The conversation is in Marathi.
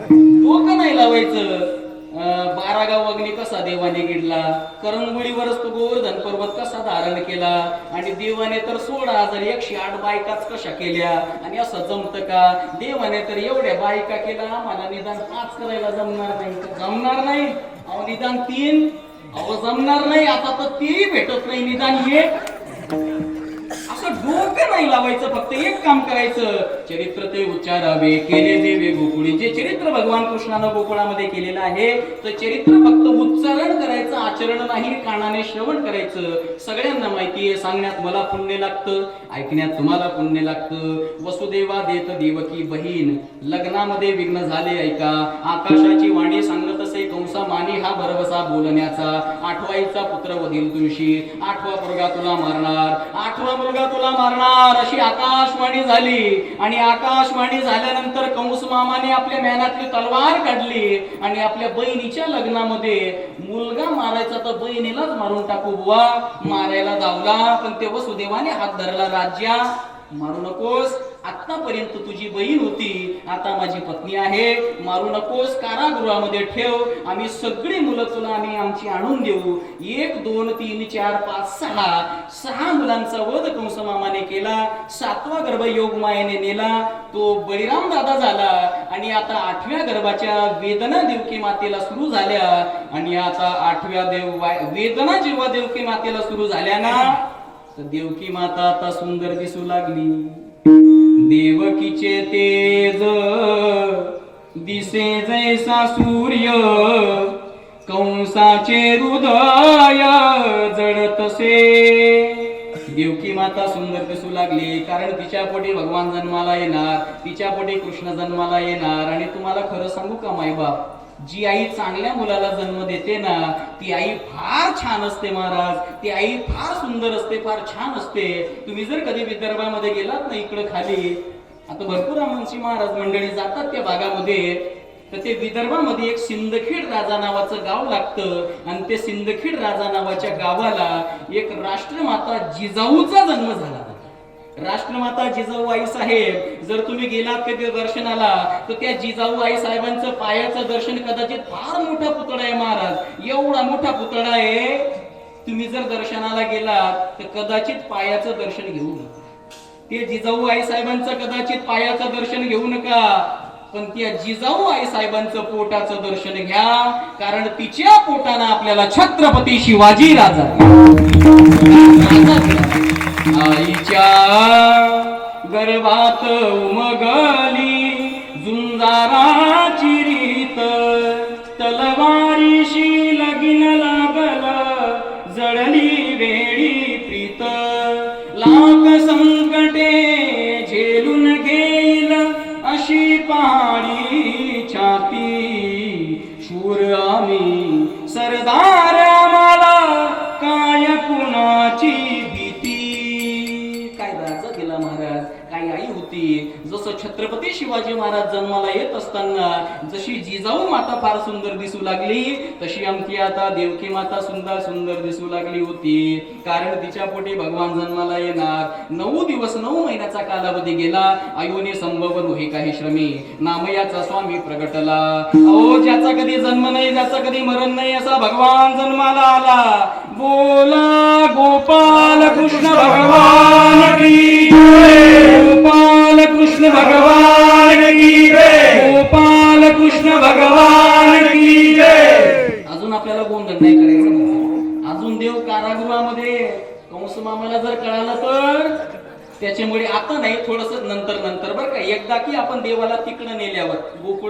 डोकं नाही लावायचं. 12 गाव अग्नी कसा देवाने गिडला, करंगुळीवरच तो गोवर्धन पर्वत कसा धारण केला, आणि देवाने तर 16,108 बायकाच कशा केल्या. आणि असं जमतं का? देवाने तर एवढ्या बायका केला, आम्हाला निदान 5 करायला जमणार नाही. जमणार नाही अहो, निदान 3. अहो जमणार नाही आता तर तेही भेटत नाही, निदान 1. असं डोकं नाही लावायचं, फक्त एक काम करायचं. चरित्र ते उच्चारावे केले देवे गोकुळी. जे चरित्र भगवान कृष्णानं गोकुळामध्ये केलेलं आहे, तर चरित्र फक्त उच्चारण करायचं, आचरण नाही, कानाने श्रवण करायचं. सगळ्यांना माहिती आहे, सांगण्यात मला पुण्य लागतं, ऐकण्यात तुम्हाला पुण्य लागतं. वसुदेवा देत देवकी बहीण, लग्नामध्ये विघ्न झाले ऐका. आकाशाची वाणी सांगत असे कंसा मानी हा भरवसा बोलण्याचा. 8वाईचा पुत्र वधील तुळशी, 8वा मुलगा तुला मारणार, 8वा मुलगा तुला मारणार, अशी आकाशवाणी झाली. आणि आकाशवाणी झाल्यानंतर कंस मामाने आपल्या मेहनातली तलवार काढली आणि आपल्या बहिणीच्या लग्नामध्ये मुलगा मारायचा तर बहिणीलाच मारून टाकू बुवा, मारायला धावला. पण ते वसुदेवाने हात धरला, राज्या मारू नकोस, आतापर्यंत तुझी बहीण होती, आता माझी पत्नी आहे, मारू नकोस, कारागृहामध्ये ठेव, आम्ही सगळी मुलं तुला आम्ही आमची आणून देऊ. 1 2 3 4 5 6 मुलांचा वध कंस मामाने केला. 7वा गर्भ योगमायेने नेला, तो बळीराम दादा झाला. आणि आता 8व्या गर्भाच्या वेदना देवकी मातेला सुरू झाल्या. आणि आता 8व्या वेदना जेव्हा देवकी मातेला सुरू झाल्या ना, तर देवकी माता आता सुंदर दिसू लागली. देवकीचे तेज दिसे जैसा सूर्य, कंसाचे हृदय जळतसे. देवकी माता सुंदर दिसू लागली, कारण तिच्या पोटी भगवान जन्माला येणार, तिच्या पोटी कृष्ण जन्माला येणार. आणि तुम्हाला खरं सांगू का मायबाप, जी आई चांगल्या मुलाला जन्म देते ना, ती आई फार छान असते महाराज. ती आई फार सुंदर असते, फार छान असते. तुम्ही जर कधी विदर्भामध्ये गेलात ना, इकडे खाली आता भरपूर आमची महाराज मंडळी जातात त्या भागामध्ये, तर ते विदर्भामध्ये एक सिंदखेड राजा नावाचं गाव लागतं. आणि ते सिंदखेड राजा नावाच्या गावाला एक राष्ट्रमाता जिजाऊचा जन्म झाला. राष्ट्रमाता जिजाऊ आई साहेब, जर तुम्ही गेलात कधी दर्शनाला, तर त्या जिजाऊ आई साहेबांचं पायाचं दर्शन, कदाचित फार मोठा पुतळा आहे महाराज, एवढा मोठा पुतळा आहे. तुम्ही जर दर्शनाला गेलात तर कदाचित पायाचं दर्शन घेऊ नका. ते जिजाऊ आई साहेबांचं कदाचित पायाचं दर्शन घेऊ नका, पण त्या जिजाऊ आई साहेबांचं पोटाचं दर्शन घ्या, कारण तिच्या पोटानं आपल्याला छत्रपती शिवाजी राजा आईच्या गर्भात उमगली झुंजाराची रीत, तलवारीशी लगीन लागल जळली वेळी प्रीत. लाख संकटे झेलून घेईल अशी पहाडी छाती, शूर आम्ही सरदार आम्हाला काय कुणाची भीती. काय राजा दिला महाराज, काय आई होती. जसं छत्रपती शिवाजी महाराज जन्माला येत असताना जशी जिजाऊ माता फार सुंदर दिसू लागली, तशी आमची आता देवकी माता सुंदर सुंदर दिसू लागली होती. कारण तिच्या पोटी भगवान जन्माला येणार. 9 दिवस 9 महिन्याचा कालावधी गेला. आयुने संभव हे काही श्रमी, नामयाचा स्वामी प्रगटला. अहो, ज्याचा कधी जन्म नाही, ज्याचा कधी मरण नाही, असा भगवान जन्माला आला. बोला गोपाल कृष्ण भगवान की जय, गोपाल कृष्ण भगवान की जय, गोपाल कृष्ण भगवान की जय. अजून आपल्याला गोंधळ नाही करायचं. अजून देव कारागृहामध्ये. कंस मामाला जर कळालं तर त्याच्यामुळे आता नाही, थोडस नंतर बरं का. एकदा की आपण देवाला तिकडं नेल्यावर गोकुळ